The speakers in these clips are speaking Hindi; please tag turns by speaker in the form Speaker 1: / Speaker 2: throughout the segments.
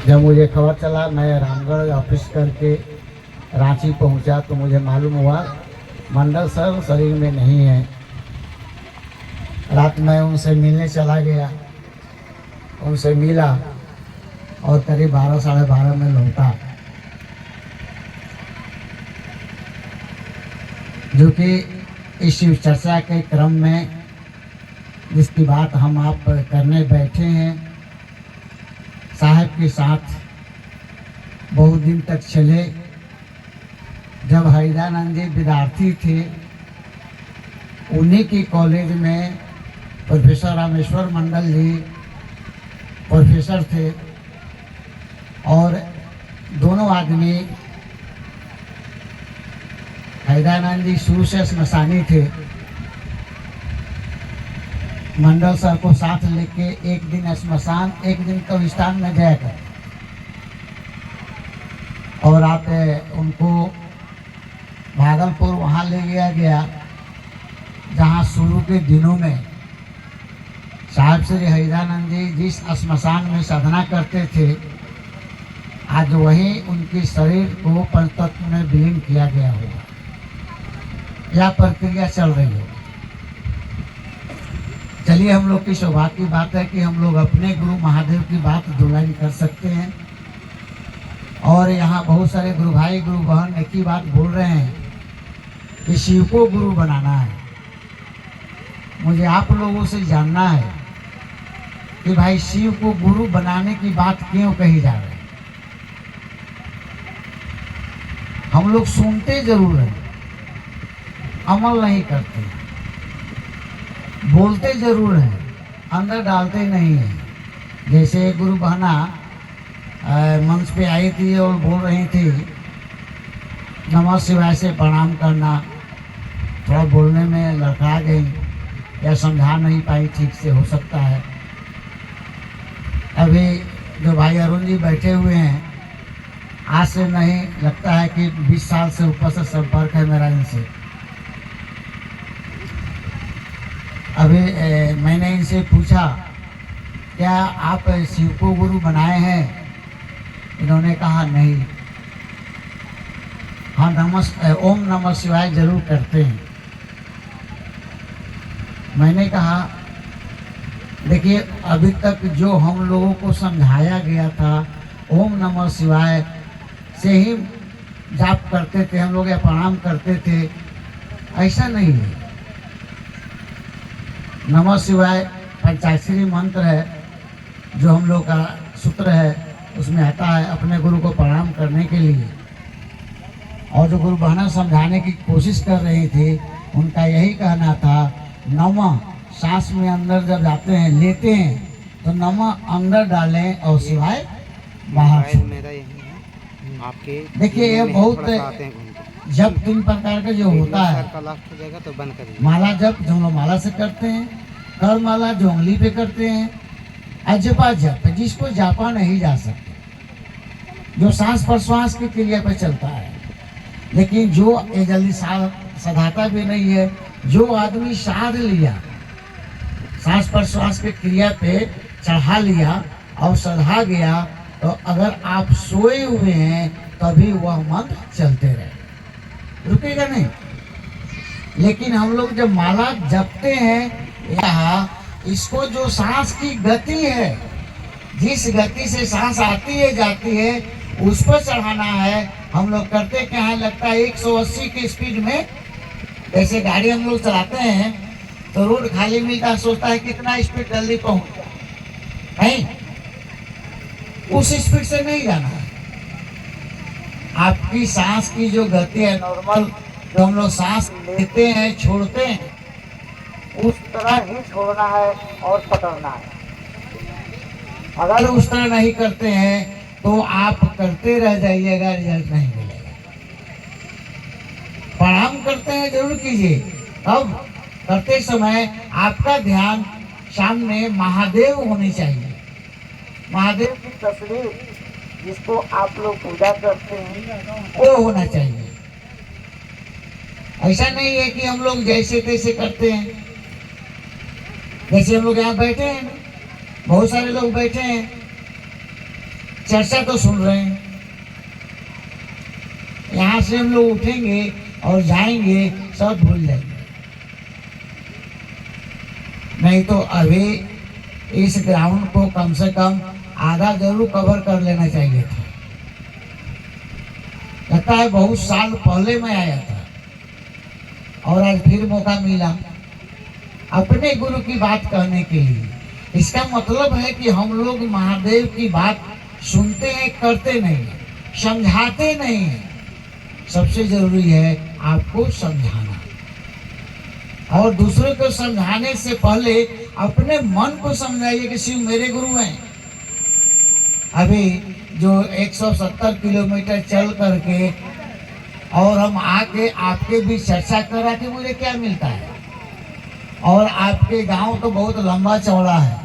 Speaker 1: जब मुझे खबर चला, मैं रामगढ़ ऑफिस करके रांची पहुंचा तो मुझे मालूम हुआ मंडल सर शरीर में नहीं है। रात में उनसे मिलने चला गया, उनसे मिला और करीब 12 साढ़े 12 में लौटा। जो कि इस शिव चर्चा के क्रम में जिसकी बात हम आप करने बैठे हैं, साहब के साथ बहुत दिन तक चले। जब हरिदानंद जी विद्यार्थी थे, उन्हीं के कॉलेज में प्रोफेसर रामेश्वर मंडल जी प्रोफेसर थे और दोनों आदमी, हरिदानंद जी शुरू से स्मशानी थे। मंडल सर को साथ लेके एक दिन स्मशान, एक दिन कब्रिस्तान में गया कर और आप उनको भागलपुर वहाँ ले गया जहाँ शुरू के दिनों में साहब श्री हरिदानंद जी जिस स्मशान में साधना करते थे, आज वही उनके शरीर को पंचतत्व में विलीन किया गया होगा। यह प्रक्रिया चल रही है। चलिए, हम लोग की सौभाग्य की बात है कि हम लोग अपने गुरु महादेव की बात दो लाइन कर सकते हैं और यहाँ बहुत सारे गुरु भाई गुरु बहन एक ही बात बोल रहे हैं कि शिव को गुरु बनाना है। मुझे आप लोगों से जानना है कि भाई शिव को गुरु बनाने की बात क्यों कही जा रही है। हम लोग सुनते जरूर हैं, अमल नहीं करते, बोलते जरूर हैं, अंदर डालते नहीं हैं। जैसे गुरु बहना मंच पे आई थी और बोल रही थी नमः शिवाय से प्रणाम करना, थोड़ा बोलने में लड़खड़ा गई या समझा नहीं पाई ठीक से, हो सकता है। अभी जो भाई अरुण जी बैठे हुए हैं, आज से नहीं, लगता है कि 20 साल से ऊपर से संपर्क है मेरा इनसे। अभी मैंने इनसे पूछा क्या आप शिव को गुरु बनाए हैं? इन्होंने कहा नहीं। हाँ, ओम नमः शिवाय जरूर करते हैं। मैंने कहा देखिए, अभी तक जो हम लोगों को समझाया गया था ओम नमः शिवाय से ही जाप करते थे हम लोग या प्रणाम करते थे, ऐसा नहीं है। नमः शिवाय पंचाक्षरी मंत्र है जो हम लोग का सूत्र है, उसमें आता है अपने गुरु को प्रणाम करने के लिए। और जो गुरु बहना समझाने की कोशिश कर रही थी, उनका यही कहना था नमः सांस में अंदर जब जाते हैं, लेते हैं तो नमः अंदर डालें और शिवाय बाहर छोड़ें। देखिए, ये बहुत जब 3 प्रकार का जो होता है,
Speaker 2: तो बंद करिए।
Speaker 1: माला जप जो लोग माला से करते हैं, कर माला जो उंगली पे करते हैं, अजपा जप जिसको जापा नहीं जा सकता, जो सांस प्रश्वास की क्रिया पे चलता है। लेकिन जो ये जल्दी सधाता भी नहीं है, जो आदमी साध लिया, सांस प्रश्वास की क्रिया पे चढ़ा लिया और सधा गया, तो अगर आप सोए हुए हैं तभी वह मंत्र चलते रहे, रुकेगा नहीं। लेकिन हम लोग जब माला जपते हैं, यहाँ इसको जो सांस की गति है, जिस गति से सांस आती है जाती है, उस पर चढ़ाना है। हम लोग करते क्या है, लगता है 180 की स्पीड में, जैसे गाड़ी हम लोग चलाते हैं तो रोड खाली मिलता है, सोचता है कितना स्पीड जल्दी पहुंच जाए, नहीं, उस स्पीड से नहीं जाना है। आपकी सांस की जो गति है नॉर्मल, जो हम लोग सांस लेते हैं छोड़ते हैं, उस तरह ही छोड़ना है और पकड़ना है। अगर उस तरह नहीं करते हैं तो आप करते रह जाइएगा, रिजल्ट नहीं मिलेगा। प्रणाम करते हैं जरूर कीजिए, अब करते समय आपका ध्यान सामने महादेव होनी चाहिए। महादेव की तस्वीर जिसको आप लोग पूजा करते हैं वो होना चाहिए। ऐसा नहीं है कि हम लोग जैसे तैसे करते हैं। जैसे हम लोग यहाँ बैठे हैं, बहुत सारे लोग बैठे हैं, चर्चा तो सुन रहे हैं। यहाँ से हम लोग उठेंगे और जाएंगे, सब भूल जाएंगे। नहीं तो अभी इस ग्राउंड को कम से कम आधा जरूर कवर कर लेना चाहिए था। लगता है बहुत साल पहले मैं आया था और आज फिर मौका मिला अपने गुरु की बात कहने के लिए। इसका मतलब है कि हम लोग महादेव की बात सुनते हैं, करते नहीं, समझाते नहीं। सबसे जरूरी है आपको समझाना, और दूसरे को समझाने से पहले अपने मन को समझाइए कि शिव मेरे गुरु हैं। अभी जो 170 किलोमीटर चल करके और हम आके आपके भी चर्चा करा कि मुझे क्या मिलता है। और आपके गांव तो बहुत लंबा चौड़ा है,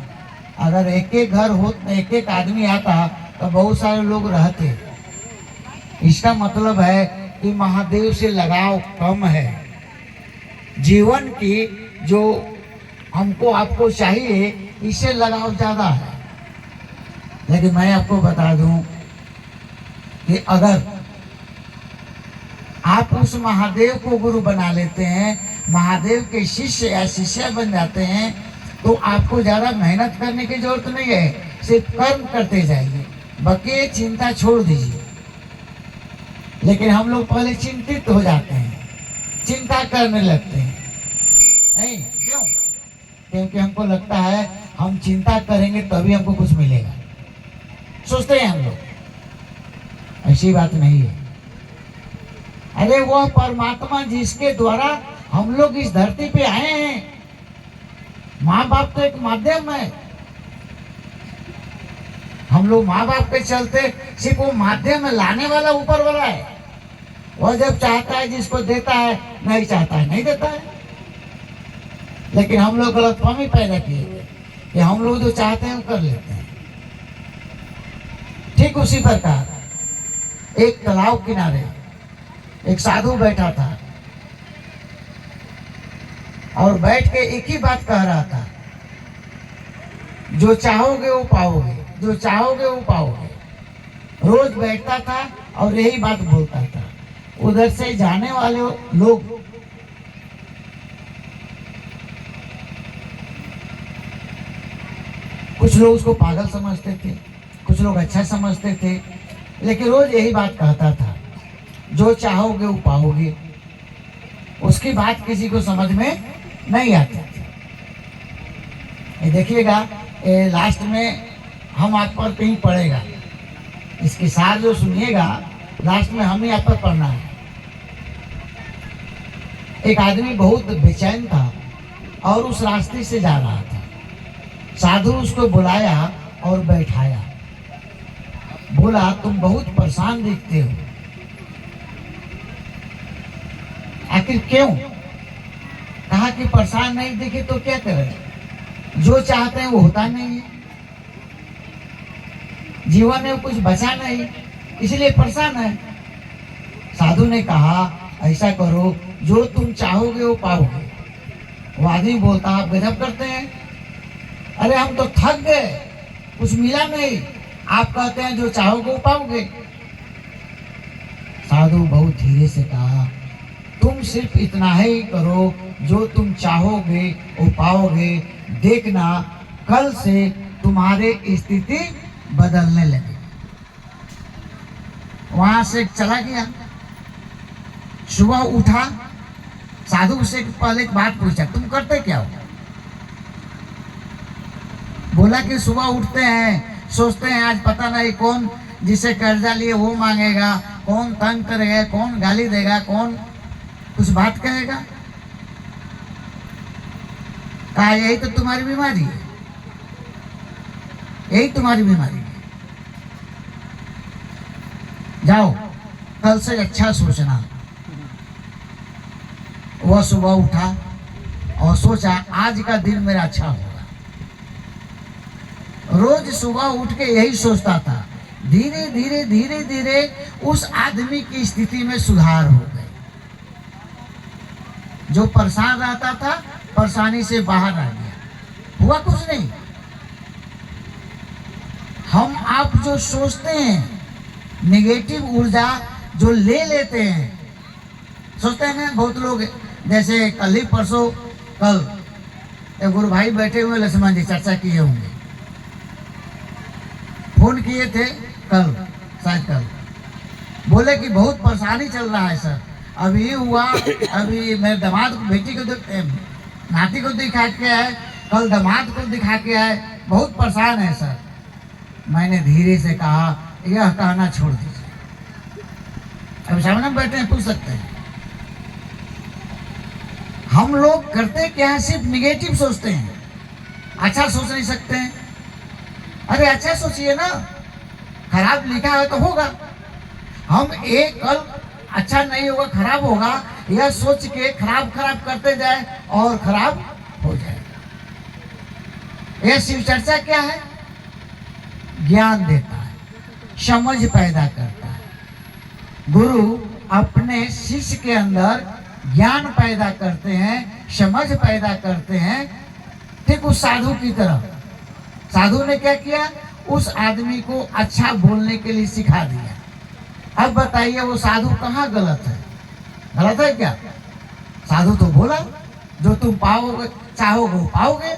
Speaker 1: अगर एक एक घर हो, एक एक आदमी आता तो बहुत सारे लोग रहते। इसका मतलब है कि महादेव से लगाव कम है। जीवन की जो हमको आपको चाहिए, इससे लगाव ज्यादा है। लेकिन मैं आपको बता दूं कि अगर आप उस महादेव को गुरु बना लेते हैं, महादेव के शिष्य या शिष्य बन जाते हैं, तो आपको ज्यादा मेहनत करने की जरूरत नहीं है। सिर्फ कर्म करते जाइए, बाकी चिंता छोड़ दीजिए। लेकिन हम लोग पहले चिंतित हो जाते हैं, चिंता करने लगते हैं। नहीं क्यों? क्योंकि हमको लगता है हम चिंता करेंगे तभी हमको कुछ मिलेगा, सोचते हैं हम लोग। ऐसी बात नहीं है। अरे वह परमात्मा जिसके द्वारा हम लोग इस धरती पे आए हैं, माँ बाप तो एक माध्यम है। हम लोग माँ बाप पे चलते, सिर्फ वो माध्यम है, लाने वाला ऊपर वाला है। वह जब चाहता है जिसको देता है, नहीं चाहता है नहीं देता है। लेकिन हम लोग गलतफहमी पैदा किए कि हम लोग जो चाहते हैं वो कर लेते हैं। ठीक उसी प्रकार एक तालाब किनारे एक साधु बैठा था और बैठ के एक ही बात कह रहा था, जो चाहोगे वो पाओगे, जो चाहोगे वो पाओगे। रोज बैठता था और यही बात बोलता था। उधर से जाने वाले लोग कुछ लोग उसको पागल समझते थे, कुछ लोग अच्छा समझते थे, लेकिन रोज यही बात कहता था, जो चाहोगे वो पाओगे। उसकी बात किसी को समझ में नहीं आती थी। ये देखिएगा, लास्ट में हम आप पर कहीं पड़ेगा, इसके सार जो सुनिएगा लास्ट में हम ही आप पर पढ़ना है। एक आदमी बहुत बेचैन था और उस रास्ते से जा रहा था। साधु उसको बुलाया और बैठाया, बोला तुम बहुत परेशान दिखते हो, आखिर क्यों? कहा कि परेशान नहीं दिखे तो क्या करें, जो चाहते हैं वो होता नहीं है, जीवन में कुछ बचा नहीं, इसलिए परेशान है। साधु ने कहा ऐसा करो, जो तुम चाहोगे वो पाओगे। वो आदमी बोलता आप गजब करते हैं, अरे हम तो थक गए, कुछ मिला नहीं, आप कहते हैं जो चाहोगे वो पाओगे। साधु बहुत धीरे से कहा, तुम सिर्फ इतना ही करो, जो तुम चाहोगे वो पाओगे। देखना कल से तुम्हारे स्थिति बदलने लगे। वहां से चला गया। सुबह उठा, साधु से पहले एक बात पूछा, तुम करते क्या हो? बोला कि सुबह उठते हैं, सोचते हैं आज पता नहीं कौन जिसे कर्जा लिए वो मांगेगा, कौन तंग करेगा, कौन गाली देगा, कौन कुछ बात कहेगा। कहा यही तो तुम्हारी बीमारी है, यही तुम्हारी बीमारी है। जाओ कल से अच्छा सोचना। वह सुबह उठा और सोचा आज का दिन मेरा अच्छा होगा। रोज सुबह उठ के यही सोचता था। धीरे धीरे धीरे धीरे उस आदमी की स्थिति में सुधार हो गए। जो परेशान रहता था, परेशानी से बाहर आ गया। हुआ कुछ नहीं। हम आप जो सोचते हैं, निगेटिव ऊर्जा जो ले लेते हैं, सोचते हैं ना बहुत लोग, जैसे कल ही परसों कल एक गुरु भाई बैठे हुए लक्ष्मण जी चर्चा किए होंगे, फोन किए थे कल, शायद कल, बोले कि बहुत परेशानी चल रहा है सर, अभी हुआ, अभी मेरे दामाद को, बेटी को, नाती को दिखा के आए, कल दामाद को दिखा के आए, बहुत परेशान है सर। मैंने धीरे से कहा यह कहना छोड़ दीजिए, अब सामने में बैठे हैं, पूछ सकते हैं। हम लोग करते क्या है, सिर्फ निगेटिव सोचते हैं, अच्छा सोच नहीं सकते हैं। अरे अच्छा सोचिए ना, खराब लिखा है तो होगा, हम एक कल अच्छा नहीं होगा, खराब होगा, यह सोच के खराब खराब करते जाए और खराब हो जाए। यह शिव चर्चा क्या है, ज्ञान देता है, समझ पैदा करता है। गुरु अपने शिष्य के अंदर ज्ञान पैदा करते हैं, समझ पैदा करते हैं। ठीक उस साधु की तरह, साधु ने क्या किया, उस आदमी को अच्छा बोलने के लिए सिखा दिया। अब बताइए वो साधु कहाँ गलत है, गलत है क्या? साधु तो बोला जो तुम पाओगे, चाहोगे वो पाओगे,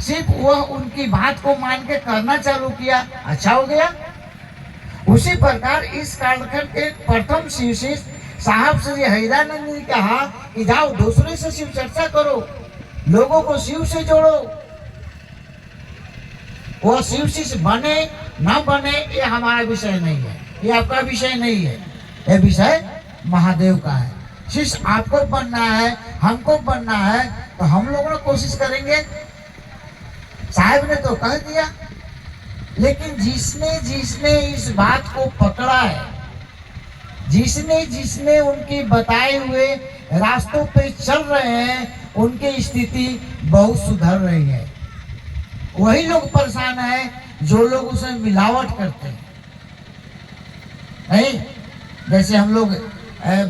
Speaker 1: सिर्फ वह उनकी बात को मान के करना चालू किया, अच्छा हो गया। उसी प्रकार इस कालखंड के प्रथम शिव शिष्य साहब श्री हरिदानंद ने कहा कि जाओ दूसरे से शिव चर्चा करो, लोगों को शिव से जोड़ो। वो शिव शिष्य बने न बने ये हमारा विषय नहीं है, ये आपका विषय नहीं है, ये विषय महादेव का है। शिष्य आपको बनना है, हमको बनना है, तो हम लोगों ने कोशिश करेंगे। साहब ने तो कह दिया, लेकिन जिसने जिसने इस बात को पकड़ा है, जिसने जिसने उनके बताए हुए रास्तों पे चल रहे हैं, उनकी स्थिति बहुत सुधर रही है। वही लोग परेशान है जो लोग उसमें मिलावट करते हैं। नहीं, जैसे हम लोग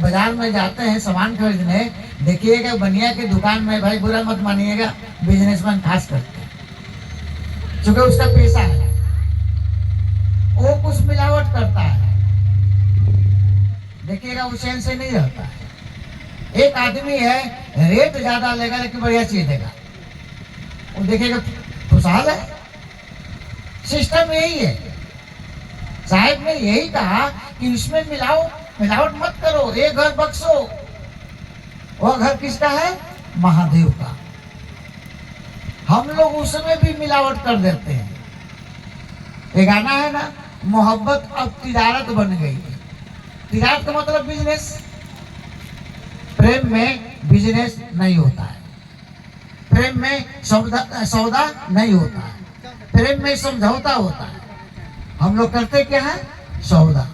Speaker 1: बाजार में जाते हैं सामान खरीदने, देखिएगा बनिया के दुकान में, भाई बुरा मत मानिएगा, बिजनेसमैन खास करते हैं, क्योंकि उसका पैसा है, वो कुछ मिलावट करता है, देखिएगा वो चैन से नहीं रहता है। एक आदमी है रेट ज्यादा लेगा लेकिन बढ़िया चीज देगा, वो देखिएगा खुशहाल है। सिस्टम यही है। साहब ने यही कहा कि इसमें मिलावट मत करो, एक घर बख्शो। वह घर किसका है? महादेव का। हम लोग उसमें भी मिलावट कर देते हैं। एक गाना है ना, मोहब्बत अब तिजारत बन गई है। तिजारत का मतलब बिजनेस। प्रेम में बिजनेस नहीं होता है, प्रेम में सौदा नहीं होता है, प्रेम में समझौता होता है। हम लोग करते क्या है? सौदा।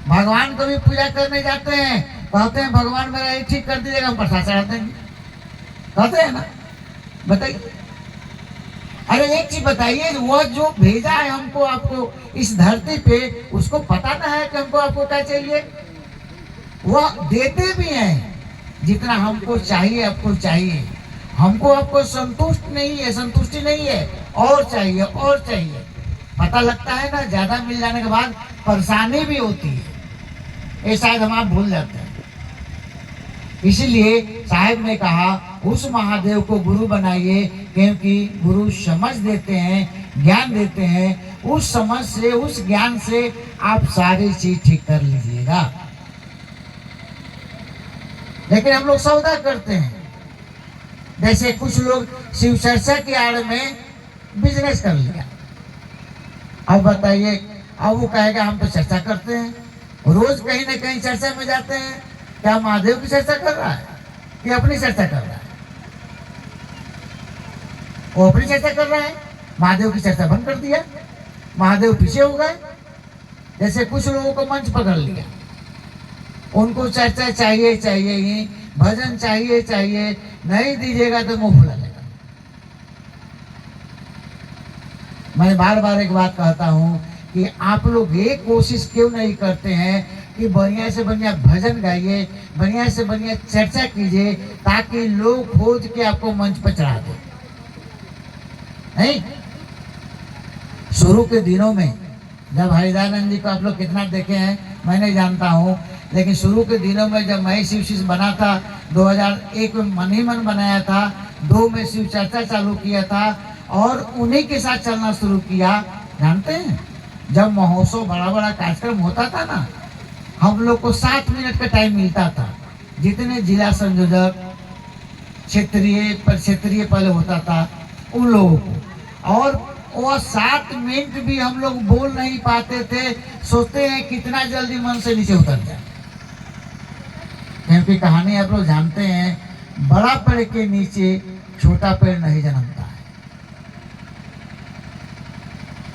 Speaker 1: भगवान को भी पूजा करने जाते हैं, कहते हैं भगवान मेरा ये ठीक कर दीजिएगा, हम प्रसाद चढ़ाते हैं, कहते हैं ना। बताइए, अरे एक चीज बताइए, वो जो भेजा है हमको आपको इस धरती पे, उसको पता ना है कि हमको आपको क्या चाहिए? वह देते भी हैं जितना हमको चाहिए, आपको चाहिए। हमको आपको संतुष्ट नहीं है, संतुष्टि नहीं है, और चाहिए और चाहिए। पता लगता है ना, ज्यादा मिल जाने के बाद परेशानी भी होती है, ये शायद हम आप भूल जाते हैं। इसीलिए साहब ने कहा उस महादेव को गुरु बनाइए, क्योंकि गुरु समझ देते हैं, ज्ञान देते हैं। उस समझ से, उस ज्ञान से आप सारी चीज ठीक कर लीजिएगा। लेकिन हम लोग सौदा करते हैं, जैसे कुछ लोग शिव चर्चा की आड़ में बिजनेस कर लिया। अब बताइए, अब वो कहेगा हम तो चर्चा करते हैं, रोज कहीं ना कहीं चर्चा में जाते हैं, क्या महादेव की चर्चा कर रहा है कि अपनी चर्चा कर रहा है? वो अपनी चर्चा कर रहा है, महादेव की चर्चा बंद कर दिया, महादेव पीछे हो गए। जैसे कुछ लोगों को मंच पकड़ लिया, उनको चर्चा चाहिए चाहिए ही, भजन चाहिए चाहिए, नहीं दीजिएगा तो मुंह फुला लेगा। मैं बार बार एक बात कहता हूं कि आप लोग ये कोशिश क्यों नहीं करते हैं कि बढ़िया से बढ़िया भजन गाइए, बढ़िया से बढ़िया चर्चा कीजिए, ताकि लोग खोज के आपको मंच पर चढ़ा दे। नहीं, शुरू के दिनों में जब हरिदयानंद जी को आप लोग कितना देखे हैं मैं नहीं जानता हूँ, लेकिन शुरू के दिनों में जब मैं शिव शिष्य बना था 2001 में मन ही मन बनाया था, 2 में शिव चर्चा चालू किया था और उन्हीं के साथ चलना शुरू किया। जानते हैं जब महोत्सव बड़ा बड़ा कार्यक्रम होता था ना, हम लोग को 7 मिनट का टाइम मिलता था, जितने जिला संयोजक क्षेत्रीय पहले होता था उन लोगों को, और वो 7 मिनट भी हम लोग बोल नहीं पाते थे। सोचते हैं कितना जल्दी मन से नीचे उतर जाए, क्योंकि कहानी आप लोग जानते हैं, बड़ा पेड़ के नीचे छोटा पेड़ नहीं जन्मता है।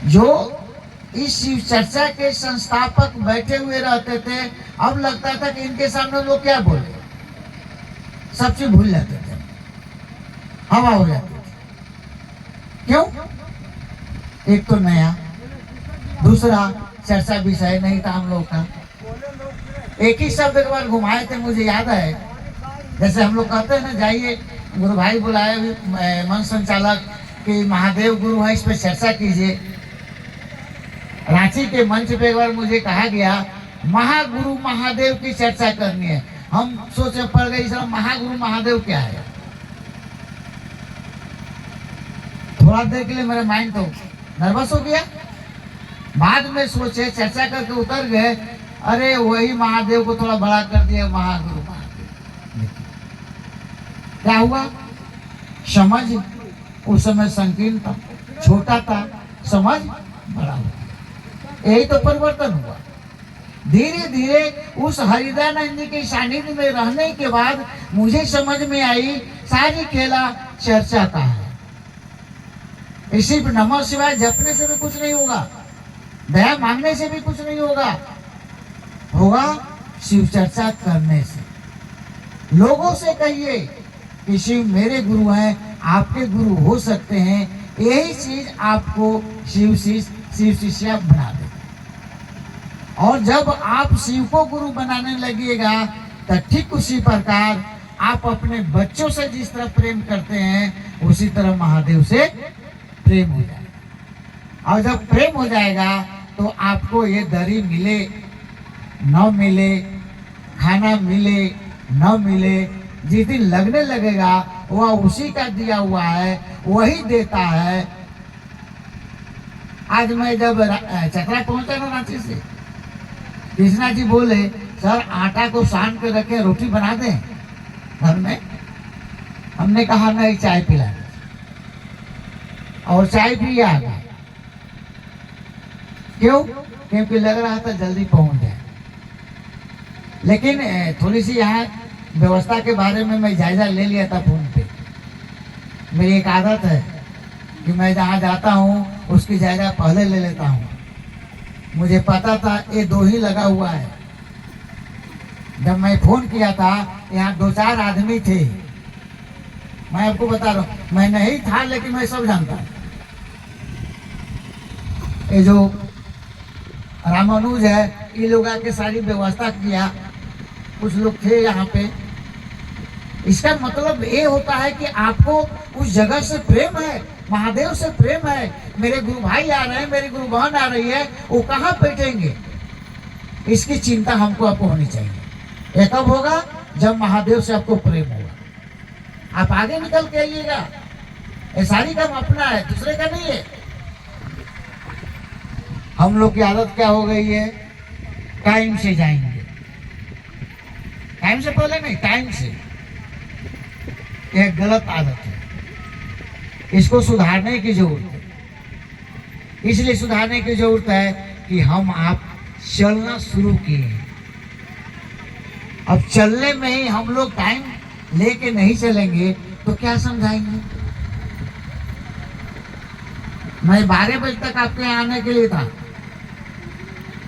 Speaker 1: जो इस शिव चर्चा के संस्थापक बैठे हुए रहते थे, अब लगता था कि इनके सामने लोग क्या बोले, सब चीज भूल जाते थे, हवा हो जाती थी। क्यों? एक तो नया, दूसरा चर्चा विषय नहीं था हम लोग का। एक ही शब्द के बाद घुमाए थे, मुझे याद है, जैसे हम लोग कहते हैं ना, जाइए गुरु भाई बुलाए मंच संचालक कि महादेव गुरु है, इस पर चर्चा कीजिए। रांची के मंच पे एक बार मुझे कहा गया महागुरु महादेव की चर्चा करनी है। हम सोचे पड़ गए सर महागुरु महादेव क्या है। थोड़ा देर के लिए मेरा माइंड तो नर्वस हो गया, बाद में सोचे चर्चा करके उतर गए, अरे वही महादेव को थोड़ा बड़ा कर दिया, महागुरु महादेव। क्या हुआ? समझ उस समय संकीर्ण था, छोटा था, समझ बड़ा हुआ। यही तो परिवर्तन हुआ। धीरे धीरे उस हरिदयानंद जी के सानिध्य में रहने के बाद मुझे समझ में आई सारी खेला चर्चा का है। सिर्फ नमः शिवाय जपने से भी कुछ नहीं होगा, दया मांगने से भी कुछ नहीं होगा, होगा शिव चर्चा करने से। लोगों से कहिए कि शिव मेरे गुरु हैं, आपके गुरु हो सकते हैं, यही चीज आपको शिव शिष्य बना देगा। और जब आप शिव को गुरु बनाने लगिएगा तो ठीक उसी प्रकार आप अपने बच्चों से जिस तरह प्रेम करते हैं उसी तरह महादेव से प्रेम हो जाएगा। और जब प्रेम हो जाएगा तो आपको ये दरी मिले न मिले, खाना मिले न मिले, जिस दिन लगने लगेगा वह उसी का दिया हुआ है, वही देता है। आज मैं जब चतरा पहुंचा ना रांची से, कृष्णा जी बोले सर आटा को सान के रखे, रोटी बना दें घर में। हमने कहा नहीं, चाय पिला दे, और चाय भी आ गई। क्यों? क्योंकि लग रहा था जल्दी पहुंच जाए। लेकिन थोड़ी सी यहाँ व्यवस्था के बारे में मैं जायजा ले लिया था फोन पे। मेरी एक आदत है कि मैं जहाँ जाता हूँ उसकी जायजा पहले ले लेता हूँ। मुझे पता था ये 2 ही लगा हुआ है। जब मैं फोन किया था यहाँ 2-4 आदमी थे, मैं आपको बता रहा हूँ, मैं नहीं था लेकिन मैं सब जानता हूँ। ये जो रामानुज है, ये लोग आके सारी व्यवस्था किया, कुछ लोग थे यहाँ पे। इसका मतलब ये होता है कि आपको उस जगह से प्रेम है, महादेव से प्रेम है। मेरे गुरु भाई आ रहे हैं, मेरी गुरु बहन आ रही है, वो कहाँ बैठेंगे, इसकी चिंता हमको आपको होनी चाहिए। ये कब होगा? जब महादेव से आपको प्रेम होगा। आप आगे निकल के आइएगा, ये सारी काम अपना है, दूसरे का नहीं है। हम लोग की आदत क्या हो गई है? टाइम से जाएंगे, टाइम से पहले नहीं, टाइम से। यह गलत आदत है, इसको सुधारने की जरूरत है। इसलिए सुधारने की जरूरत है कि हम आप चलना शुरू किए। अब चलने में ही हम लोग टाइम लेके नहीं चलेंगे तो क्या समझाएंगे? मैं 12 बजे तक आपके यहाँ आने के लिए था।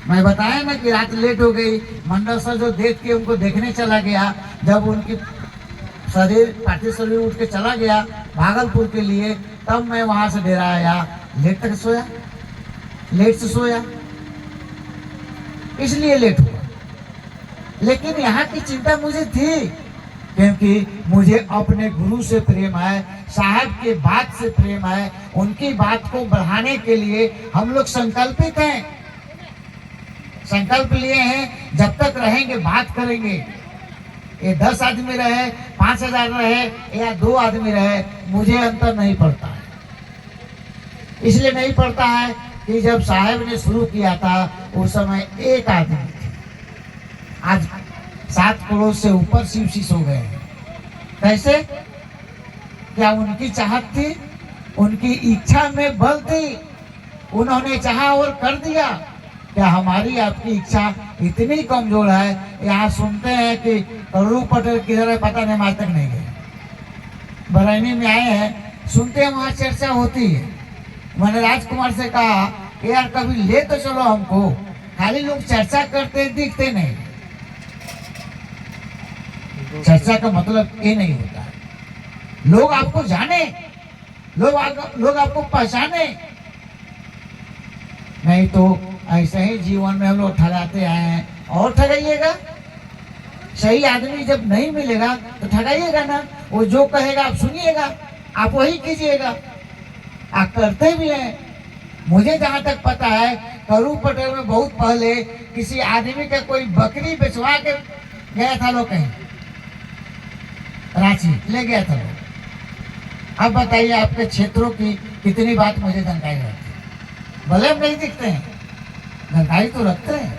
Speaker 1: मैं बताया ना कि रात लेट हो गई, मंडल सर जो देख के उनको देखने चला गया, जब उनकी पार्थिव शरीर उठ के चला गया भागलपुर के लिए, तब मैं वहां से डेरा आया। लेट तक सोया, लेट से सोया, इसलिए लेट हुआ। लेकिन यहाँ की चिंता मुझे थी क्योंकि मुझे अपने गुरु से प्रेम है, साहब के बात से प्रेम है। उनकी बात को बढ़ाने के लिए हम लोग संकल्पित हैं, संकल्प लिए हैं। जब तक रहेंगे बात करेंगे। ये 10 आदमी रहे, 5000 रहे या 2 आदमी रहे, मुझे अंतर नहीं पड़ता है। इसलिए नहीं पड़ता है कि जब साहब ने शुरू किया था उस समय 1 आदमी थे, आज 7 करोड़ से ऊपर शिवशिष हो गए हैं। कैसे? क्या उनकी चाहत थी, उनकी इच्छा में बल थी, उन्होंने चाहा और कर दिया। क्या हमारी आपकी इच्छा इतनी कमजोर है? यहाँ सुनते हैं कि करू पटेल किधर है, पता नहीं, आज तक नहीं गए। बरैनी में आए हैं, सुनते हैं वहाँ चर्चा होती है। मैंने राजकुमार से कहा कि यार कभी ले तो चलो हमको, खाली लोग चर्चा करते दिखते नहीं। चर्चा का मतलब ये नहीं होता है लोग आपको जाने, लोग आपको पहचाने। नहीं तो ऐसे ही जीवन में हम लोग ठगाते आए हैं और ठगाइएगा। सही आदमी जब नहीं मिलेगा तो ठगाइएगा ना। वो जो कहेगा आप सुनिएगा, आप वही कीजिएगा। आप करते भी हैं। मुझे जहाँ तक पता है, करू पटेल में बहुत पहले किसी आदमी का कोई बकरी बेचवा के गया था लोग, कहीं रांची ले गया था लोग। अब बताइए आपके क्षेत्रों की कितनी बात मुझे जानकारी रहती है। भले हम नहीं दिखते हैं, जानकारी तो रखते हैं।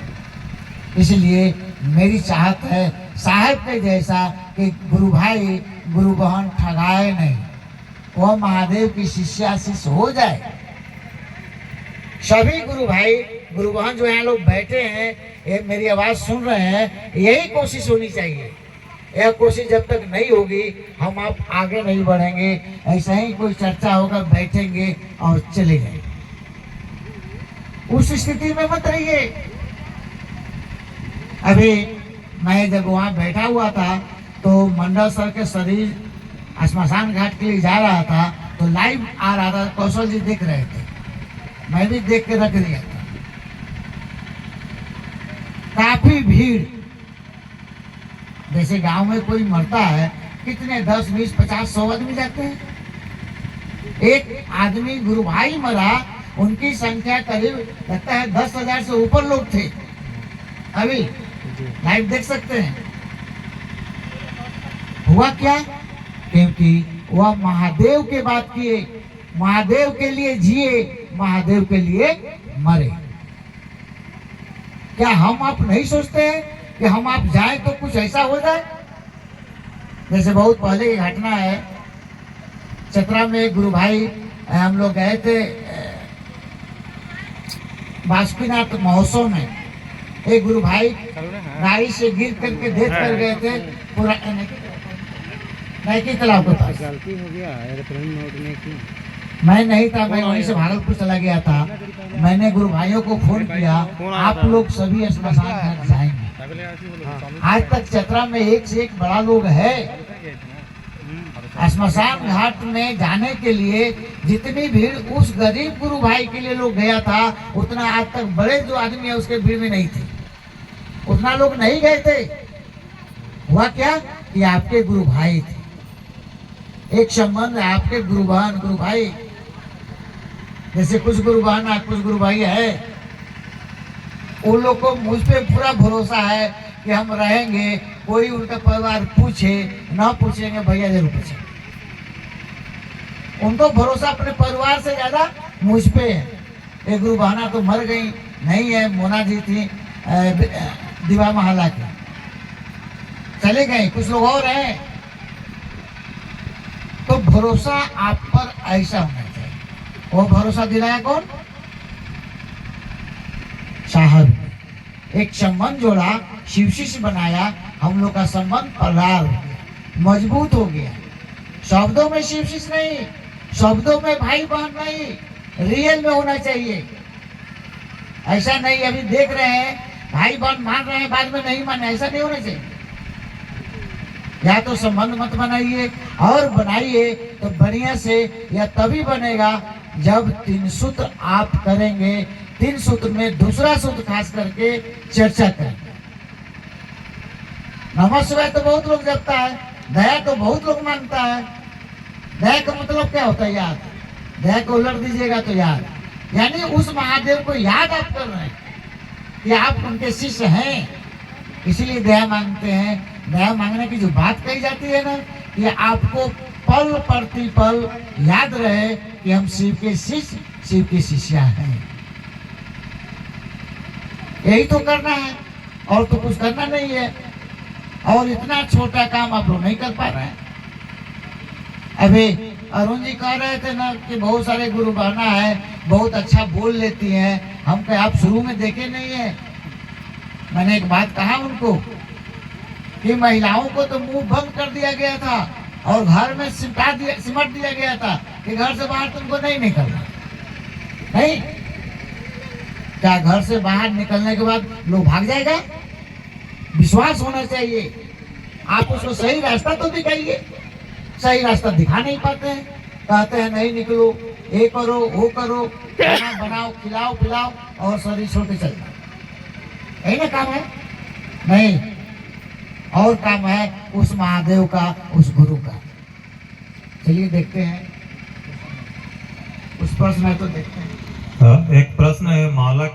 Speaker 1: इसलिए मेरी चाहत है साहब के जैसा कि गुरु भाई गुरु बहन ठगाए नहीं, वह महादेव की शिष्याशिष हो जाए। सभी गुरु भाई गुरु बहन जो यहाँ लोग बैठे हैं, ये मेरी आवाज सुन रहे हैं, यही कोशिश होनी चाहिए। यह कोशिश जब तक नहीं होगी हम आप आगे नहीं बढ़ेंगे। ऐसा ही कोई चर्चा होगा, बैठेंगे और चले जाएंगे। उस स्थिति में मत रहिए। अभी मैं जब वहाँ बैठा हुआ था तो मंडल सर के शरीर श्मशान घाट के लिए जा रहा था, तो लाइव आ रहा था, कौशल जी देख रहे थे, मैं भी देख के रख दिया था। काफी भीड़, जैसे गांव में कोई मरता है, कितने 10, 20, 50, 100 आदमी जाते हैं। एक आदमी गुरु भाई मरा, उनकी संख्या करीब लगता है 10,000 से ऊपर लोग थे। अभी लाइव देख सकते हैं। हुआ क्या? क्योंकि वह महादेव के बात किए, महादेव के लिए जिए, महादेव के लिए मरे। क्या हम आप नहीं सोचते हैं कि हम आप जाएं तो कुछ ऐसा हो जाए? जैसे बहुत पहले की घटना है, चतरा में एक गुरु भाई, हम लोग गए थे बासुकीनाथ महोत्सव में। एक गुरु भाई गाड़ी से गिर करके डेथ कर गए थे, पूरा नैकी तालाब के पास।
Speaker 2: गलती हो गया, नोट नहीं की।
Speaker 1: मैं नहीं था, मैं वहीं से भागलपुर चला गया था। मैंने गुरु भाइयों को फोन किया, आप लोग सभी श्मशान घाट जाएंगे। आज तक चतरा में एक से एक बड़ा लोग है। श्मशान घाट में जाने के लिए जितनी भीड़ उस गरीब गुरु भाई के लिए लोग गया था, उतना आज तक बड़े जो आदमी है उसके भीड़ में नहीं थे, उतना लोग नहीं गए थे। हुआ क्या कि आपके गुरु भाई थे, एक संबंध है आपके गुरु बहन गुरु भाई। जैसे कुछ गुरु बहन है, कुछ गुरु भाई है, उन लोग को मुझ पे पूरा भरोसा है कि हम रहेंगे। कोई उनका परिवार पूछे ना पूछेंगे, भैया जरूर पूछे। उनको भरोसा अपने परिवार से ज्यादा मुझ पे है। एक गुरु बहना तो मर गई, नहीं है, मोना जी थी दिवा महला की, चले गए। कुछ लोग और हैं। तो भरोसा आप पर ऐसा होना चाहिए। वो भरोसा दिलाया कौन? साहब। एक संबंध जोड़ा, शिवशिष्य बनाया, हम लोग का संबंध प्रगाढ़ हो गया, मजबूत हो गया। शब्दों में शिवशिष्य नहीं, शब्दों में भाई बहन नहीं, रियल में होना चाहिए। ऐसा नहीं अभी देख रहे हैं भाई बहन मान रहे हैं, बाद में नहीं माने, ऐसा नहीं होना चाहिए। या तो संबंध मत बनाइए, और बनाइए तो बढ़िया से। या तभी बनेगा जब 3 सूत्र आप करेंगे। 3 सूत्र में दूसरा सूत्र खास करके चर्चा करेंगे। नमः शिवाय तो बहुत लोग जपता है, दया तो बहुत लोग मानता है। दया का मतलब क्या होता है? याद। दया को उलट दीजिएगा तो याद, यानी उस महादेव को याद आप कर रहे हैं कि आप उनके शिष्य हैं, इसीलिए दया मांगते हैं। दया मांगने की जो बात कही जाती है ना, कि आपको पल प्रतिपल याद रहे कि हम शिव के शिष्य, शिव के शिष्या हैं। यही तो करना है, और तो कुछ करना नहीं है। और इतना छोटा काम आप लोग नहीं कर पा रहे हैं। अभी अरुण जी कह रहे थे ना कि बहुत सारे गुरु बहना है, बहुत अच्छा बोल लेती हैं। हम कहे आप शुरू में देखे नहीं है। मैंने एक बात कहा उनको कि महिलाओं को तो मुंह बंद कर दिया गया था और घर में सिमट दिया गया था कि घर से बाहर तुमको नहीं निकलना। नहीं, क्या घर से बाहर निकलने के बाद लोग भाग जाएगा? विश्वास होना चाहिए। आप उसको सही रास्ता तो दिखाइए। सही रास्ता दिखा नहीं पाते हैं, कहते हैं नहीं निकलो, ये करो वो करो, खाना बनाओ, खिलाओ पिलाओ और शरीर छोड़ के चल जाओ। यही ना काम है? नहीं, और काम है उस महादेव का, उस गुरु का। चलिए देखते हैं, उस प्रश्न है तो देखते हैं।
Speaker 3: एक प्रश्न है, माला